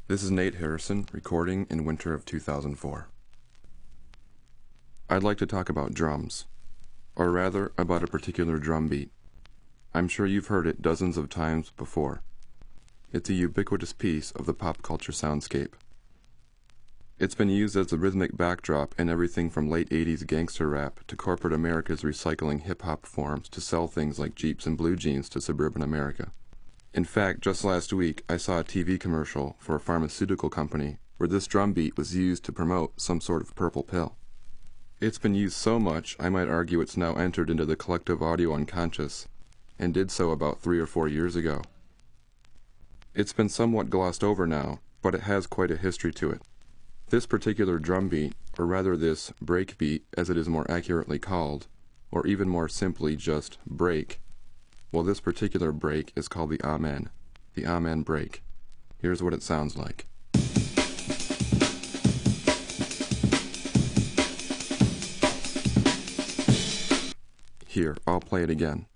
This is Nate Harrison, recording in winter of 2004. I'd like to talk about drums, or rather, about a particular drum beat. I'm sure you've heard it dozens of times before. It's a ubiquitous piece of the pop culture soundscape. It's been used as a rhythmic backdrop in everything from late 80s gangster rap to corporate America's recycling hip-hop forms to sell things like Jeeps and blue jeans to suburban America. In fact, just last week, I saw a TV commercial for a pharmaceutical company where this drum beat was used to promote some sort of purple pill. It's been used so much, I might argue it's now entered into the collective audio unconscious, and did so about 3 or 4 years ago. It's been somewhat glossed over now, but it has quite a history to it. This particular drum beat, or rather this break beat as it is more accurately called, or even more simply just break, well, this particular break is called the Amen break. Here's what it sounds like. Here, I'll play it again.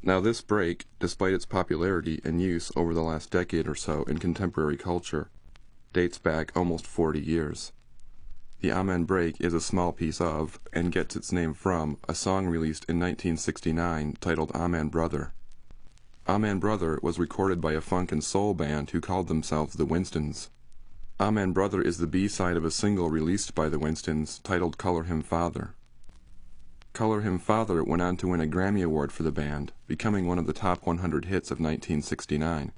Now this break, despite its popularity and use over the last decade or so in contemporary culture, dates back almost 40 years. The Amen break is a small piece of, and gets its name from, a song released in 1969 titled Amen Brother. Amen Brother was recorded by a funk and soul band who called themselves the Winstons. Amen Brother is the B-side of a single released by the Winstons titled Color Him Father. Color Him Father went on to win a Grammy Award for the band, becoming one of the top 100 hits of 1969.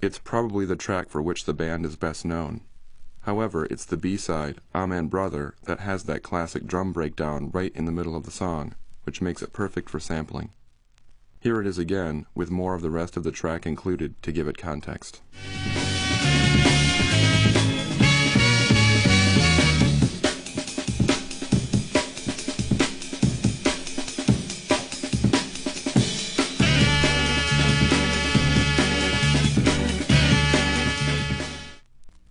It's probably the track for which the band is best known. However, it's the B-side, Amen Brother, that has that classic drum breakdown right in the middle of the song, which makes it perfect for sampling. Here it is again, with more of the rest of the track included to give it context.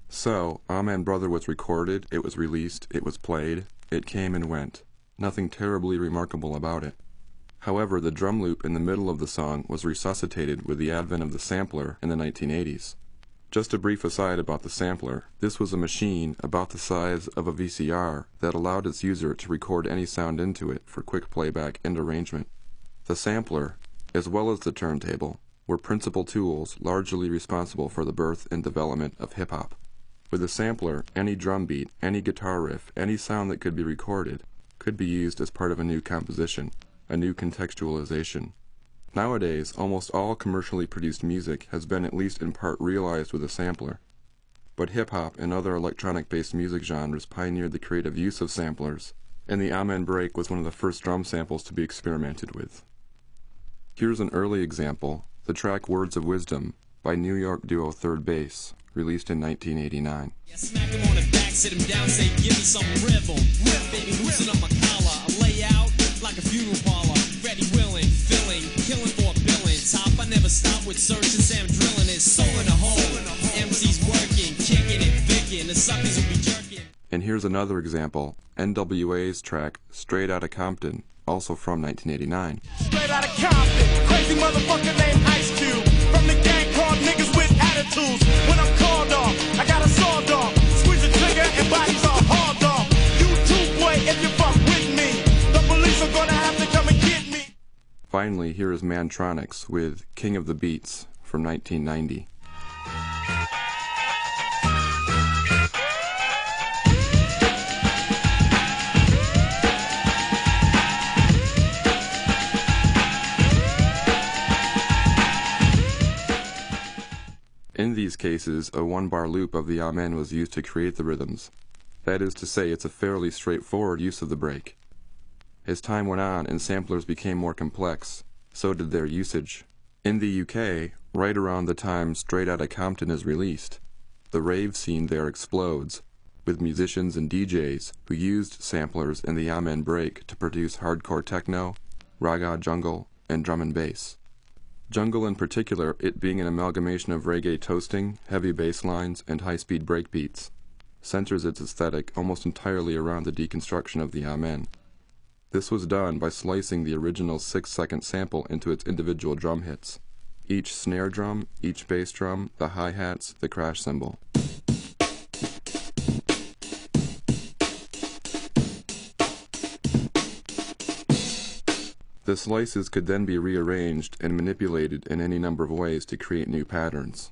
So, Amen Brother was recorded, it was released, it was played, it came and went. Nothing terribly remarkable about it. However, the drum loop in the middle of the song was resuscitated with the advent of the sampler in the 1980s. Just a brief aside about the sampler, this was a machine about the size of a VCR that allowed its user to record any sound into it for quick playback and arrangement. The sampler, as well as the turntable, were principal tools largely responsible for the birth and development of hip-hop. With a sampler, any drum beat, any guitar riff, any sound that could be recorded, could be used as part of a new composition, a new contextualization. Nowadays, almost all commercially produced music has been at least in part realized with a sampler. But hip-hop and other electronic-based music genres pioneered the creative use of samplers, and the Amen break was one of the first drum samples to be experimented with. Here's an early example, the track Words of Wisdom by New York duo Third Bass, released in 1989. Yeah, smack him on the back, sit him down, say, give me some rhythm. Baby, loosen up my collar. I lay out like a funeral parlor. Ready, willing, filling, killing for a billion. Top, I never stop with searching, Sam drilling it. Soul in a hole. MC's working, kicking it, vicking. The suckers will be jerking. And here's another example, NWA's track Straight Outta Compton, also from 1989. Straight out of Compton, crazy motherfucker named Ice Cube. From the gang called niggas with attitudes. When I'm called off, I got a sawed off. Squeeze the trigger and bodies are hauled off. You too, boy, if you fuck with me, the police are gonna have to come and get me. Finally, here is Mantronix with King of the Beats from 1990. In these cases, a one-bar loop of the Amen was used to create the rhythms. That is to say, it's a fairly straightforward use of the break. As time went on and samplers became more complex, so did their usage. In the UK, right around the time Straight Outta Compton is released, the rave scene there explodes, with musicians and DJs who used samplers in the Amen break to produce hardcore techno, raga jungle, and drum and bass. Jungle in particular, it being an amalgamation of reggae toasting, heavy bass lines, and high-speed breakbeats, centers its aesthetic almost entirely around the deconstruction of the Amen. This was done by slicing the original 6-second sample into its individual drum hits. Each snare drum, each bass drum, the hi-hats, the crash cymbal. The slices could then be rearranged and manipulated in any number of ways to create new patterns.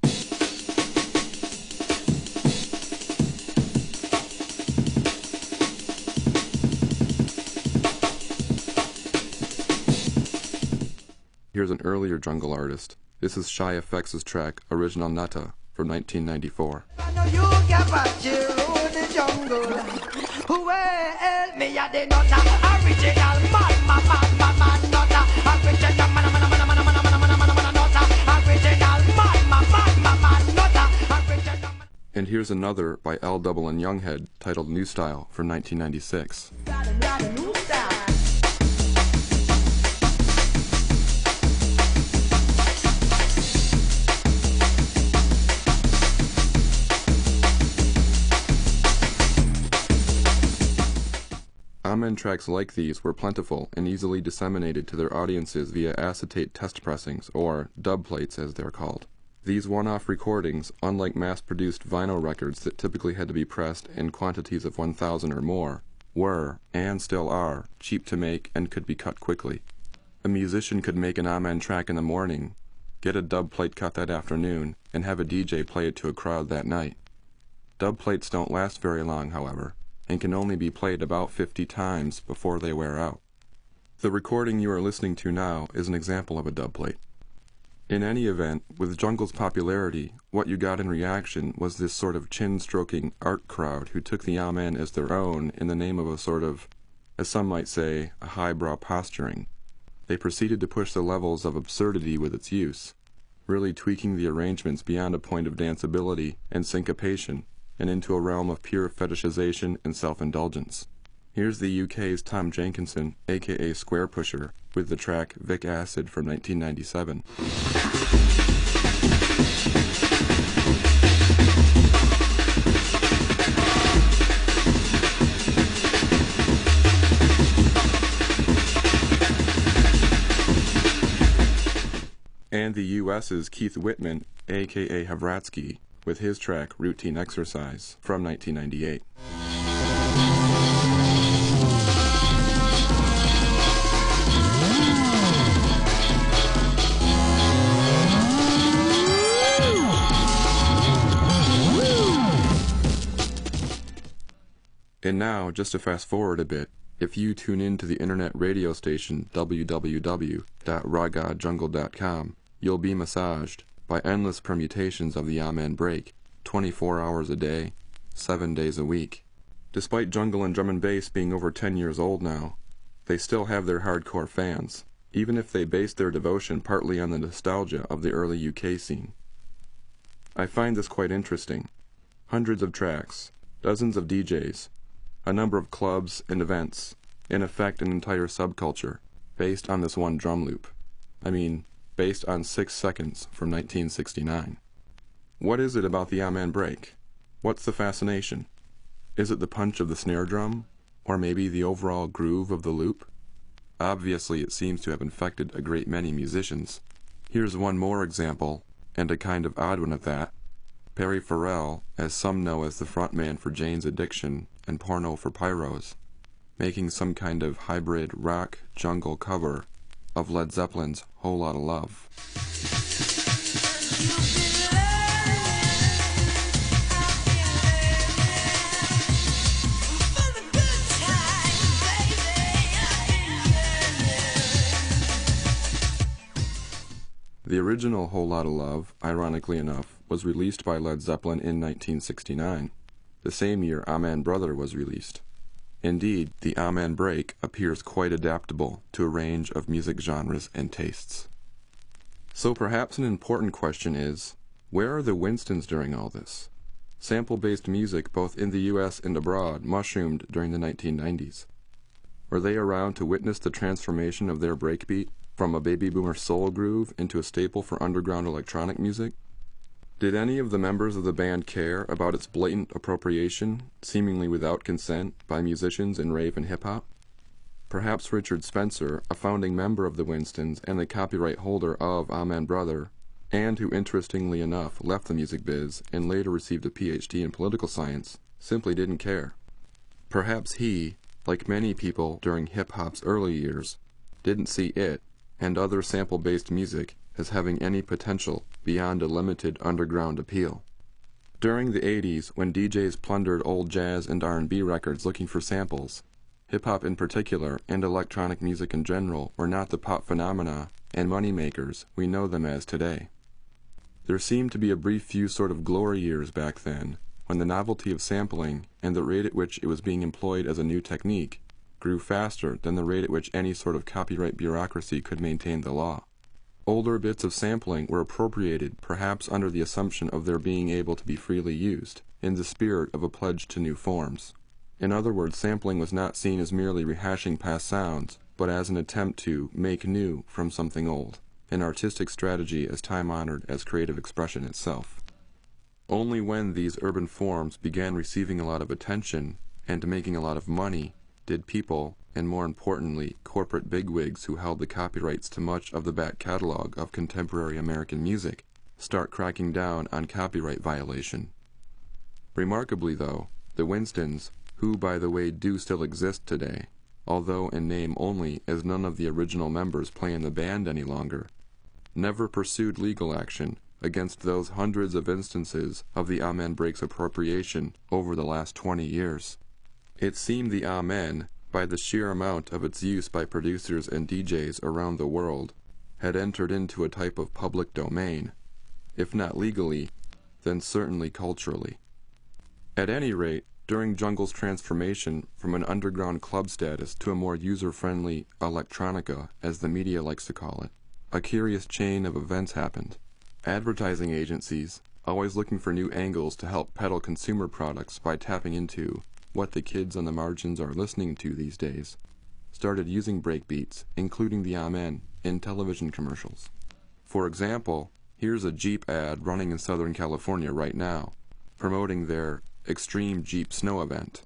Here's an earlier jungle artist. This is Shy FX's track, Original Nutter, from 1994. And here's another by L. Double and Younghead, titled New Style, from 1996. Amen tracks like these were plentiful and easily disseminated to their audiences via acetate test pressings, or dub plates as they're called. These one-off recordings, unlike mass-produced vinyl records that typically had to be pressed in quantities of 1,000 or more, were, and still are, cheap to make and could be cut quickly. A musician could make an Amen track in the morning, get a dub plate cut that afternoon, and have a DJ play it to a crowd that night. Dub plates don't last very long, however, and can only be played about 50 times before they wear out. The recording you are listening to now is an example of a dub plate. In any event, with Jungle's popularity, what you got in reaction was this sort of chin-stroking art crowd who took the Amen as their own in the name of a sort of, as some might say, a highbrow posturing. They proceeded to push the levels of absurdity with its use, really tweaking the arrangements beyond a point of danceability and syncopation, and into a realm of pure fetishization and self-indulgence. Here's the UK's Tom Jenkinson, aka Square Pusher, with the track Vic Acid from 1997. And the US's Keith Whitman, aka Havratsky, with his track Routine Exercise from 1998. And now, just to fast forward a bit, if you tune in to the internet radio station www.ragadjungle.com, you'll be massaged by endless permutations of the Amen break, 24 hours a day, 7 days a week. Despite jungle and drum and bass being over 10 years old now, they still have their hardcore fans, even if they base their devotion partly on the nostalgia of the early UK scene. I find this quite interesting. Hundreds of tracks, dozens of DJs, a number of clubs and events, in effect an entire subculture, based on this one drum loop. I mean, based on 6 seconds from 1969. What is it about the Amen break? What's the fascination? Is it the punch of the snare drum? Or maybe the overall groove of the loop? Obviously it seems to have infected a great many musicians. Here's one more example, and a kind of odd one at that. Perry Farrell, as some know as the frontman for Jane's Addiction and Porno for Pyros, making some kind of hybrid rock jungle cover of Led Zeppelin's Whole Lotta Love. The original Whole Lotta Love, ironically enough, was released by Led Zeppelin in 1969, the same year Amen Brother was released. Indeed, the Amen break appears quite adaptable to a range of music genres and tastes. So perhaps an important question is, where are the Winstons during all this? Sample-based music both in the US and abroad mushroomed during the 1990s. Were they around to witness the transformation of their breakbeat from a baby boomer soul groove into a staple for underground electronic music? Did any of the members of the band care about its blatant appropriation, seemingly without consent, by musicians in rave and hip-hop? Perhaps Richard Spencer, a founding member of the Winstons and the copyright holder of Amen Brother, and who interestingly enough left the music biz and later received a PhD in political science, simply didn't care. Perhaps he, like many people during hip-hop's early years, didn't see it and other sample-based music as having any potential beyond a limited underground appeal. During the 80s, when DJs plundered old jazz and R&B records looking for samples, hip-hop in particular and electronic music in general were not the pop phenomena and moneymakers we know them as today. There seemed to be a brief few sort of glory years back then, when the novelty of sampling and the rate at which it was being employed as a new technique grew faster than the rate at which any sort of copyright bureaucracy could maintain the law. Older bits of sampling were appropriated perhaps under the assumption of their being able to be freely used, in the spirit of a pledge to new forms. In other words, sampling was not seen as merely rehashing past sounds, but as an attempt to make new from something old, an artistic strategy as time-honored as creative expression itself. Only when these urban forms began receiving a lot of attention and making a lot of money did people, and more importantly, corporate bigwigs who held the copyrights to much of the back catalog of contemporary American music, start cracking down on copyright violation. Remarkably, though, the Winstons, who by the way do still exist today, although in name only as none of the original members play in the band any longer, never pursued legal action against those hundreds of instances of the Amen break's appropriation over the last 20 years. It seemed the Amen, by the sheer amount of its use by producers and DJs around the world, had entered into a type of public domain, if not legally, then certainly culturally. At any rate, during Jungle's transformation from an underground club status to a more user-friendly electronica, as the media likes to call it, a curious chain of events happened. Advertising agencies, always looking for new angles to help peddle consumer products by tapping into what the kids on the margins are listening to these days, started using breakbeats, including the Amen, in television commercials. For example, here's a Jeep ad running in Southern California right now, promoting their Extreme Jeep Snow event.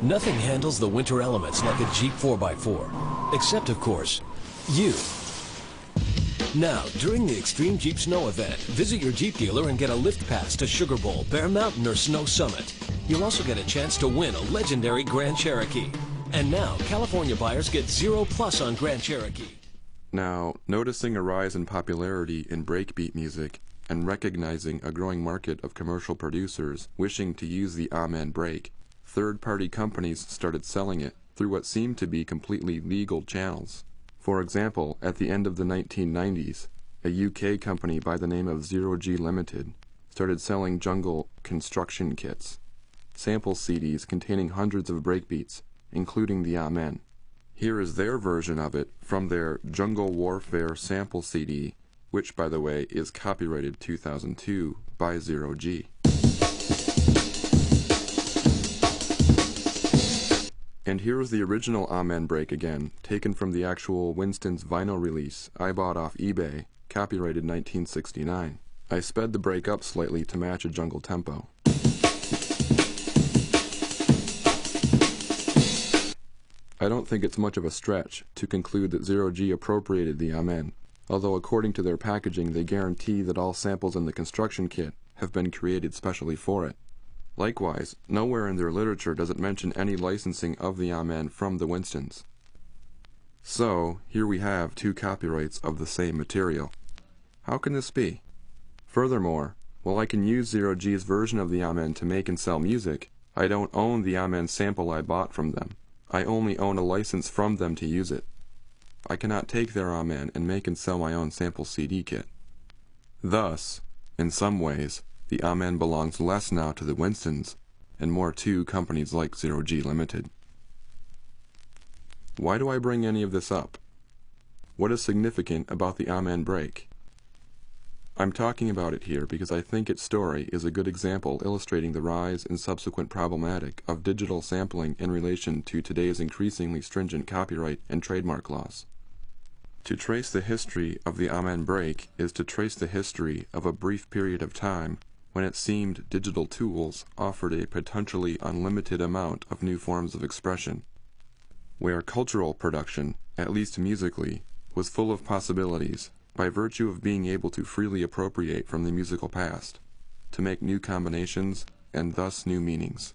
Nothing handles the winter elements like a Jeep 4x4, except, of course, you. Now, during the Extreme Jeep Snow event, visit your Jeep dealer and get a lift pass to Sugar Bowl, Bear Mountain, or Snow Summit. You'll also get a chance to win a legendary Grand Cherokee. And now, California buyers get 0+ on Grand Cherokee. Now, noticing a rise in popularity in breakbeat music and recognizing a growing market of commercial producers wishing to use the Amen break, third-party companies started selling it through what seemed to be completely legal channels. For example, at the end of the 1990s, a UK company by the name of Zero G Limited started selling Jungle construction kits, sample CDs containing hundreds of breakbeats, including the Amen. Here is their version of it from their Jungle Warfare sample CD, which, by the way, is copyrighted 2002 by Zero G. And here is the original Amen break again, taken from the actual Winston's vinyl release I bought off eBay, copyrighted 1969. I sped the break up slightly to match a jungle tempo. I don't think it's much of a stretch to conclude that Zero G appropriated the Amen, although according to their packaging they guarantee that all samples in the construction kit have been created specially for it. Likewise, nowhere in their literature does it mention any licensing of the Amen from the Winstons. So, here we have two copyrights of the same material. How can this be? Furthermore, while I can use Zero G's version of the Amen to make and sell music, I don't own the Amen sample I bought from them. I only own a license from them to use it. I cannot take their Amen and make and sell my own sample CD kit. Thus, in some ways, the Amen belongs less now to the Winstons and more to companies like Zero G Limited. Why do I bring any of this up? What is significant about the Amen break? I'm talking about it here because I think its story is a good example illustrating the rise and subsequent problematic of digital sampling in relation to today's increasingly stringent copyright and trademark laws. To trace the history of the Amen break is to trace the history of a brief period of time when it seemed digital tools offered a potentially unlimited amount of new forms of expression. where cultural production, at least musically, was full of possibilities by virtue of being able to freely appropriate from the musical past, to make new combinations and thus new meanings.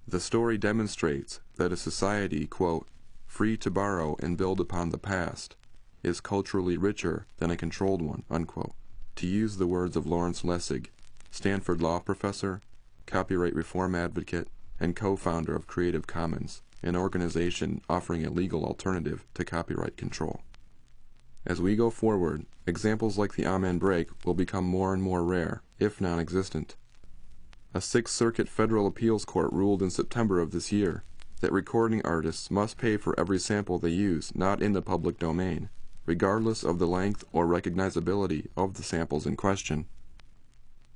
The story demonstrates that a society, quote, free to borrow and build upon the past, is culturally richer than a controlled one, unquote, to use the words of Lawrence Lessig, Stanford law professor, copyright reform advocate, and co-founder of Creative Commons, an organization offering a legal alternative to copyright control. As we go forward, examples like the Amen break will become more and more rare, if non-existent. A Sixth Circuit Federal Appeals Court ruled in September of this year that recording artists must pay for every sample they use not in the public domain, regardless of the length or recognizability of the samples in question.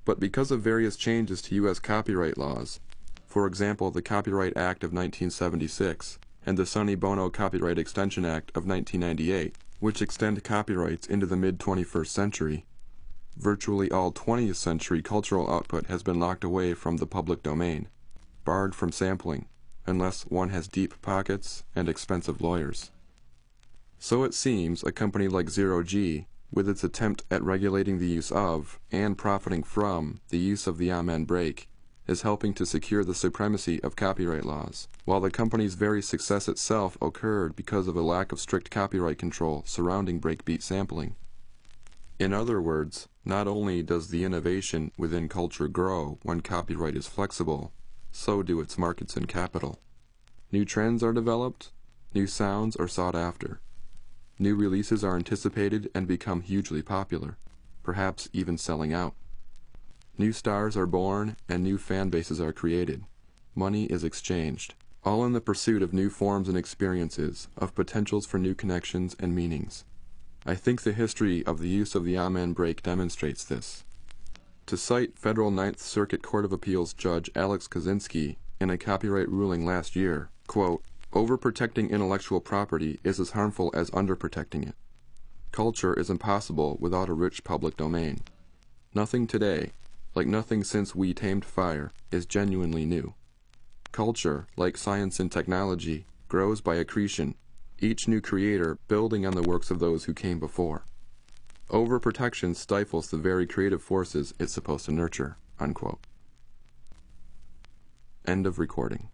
But because of various changes to U.S. copyright laws, for example the Copyright Act of 1976 and the Sonny Bono Copyright Extension Act of 1998, which extend copyrights into the mid-21st century, virtually all 20th century cultural output has been locked away from the public domain, barred from sampling, unless one has deep pockets and expensive lawyers. So it seems a company like Zero G, with its attempt at regulating the use of, and profiting from, the use of the Amen break, is helping to secure the supremacy of copyright laws, while the company's very success itself occurred because of a lack of strict copyright control surrounding breakbeat sampling. In other words, not only does the innovation within culture grow when copyright is flexible, so do its markets and capital. New trends are developed, new sounds are sought after. New releases are anticipated and become hugely popular, perhaps even selling out. New stars are born and new fan bases are created. Money is exchanged, all in the pursuit of new forms and experiences, of potentials for new connections and meanings. I think the history of the use of the Amen break demonstrates this. To cite Federal Ninth Circuit Court of Appeals Judge Alex Kozinski in a copyright ruling last year, quote, overprotecting intellectual property is as harmful as underprotecting it. Culture is impossible without a rich public domain. Nothing today, like nothing since we tamed fire, is genuinely new. Culture, like science and technology, grows by accretion, each new creator building on the works of those who came before. Overprotection stifles the very creative forces it's supposed to nurture, unquote. End of recording.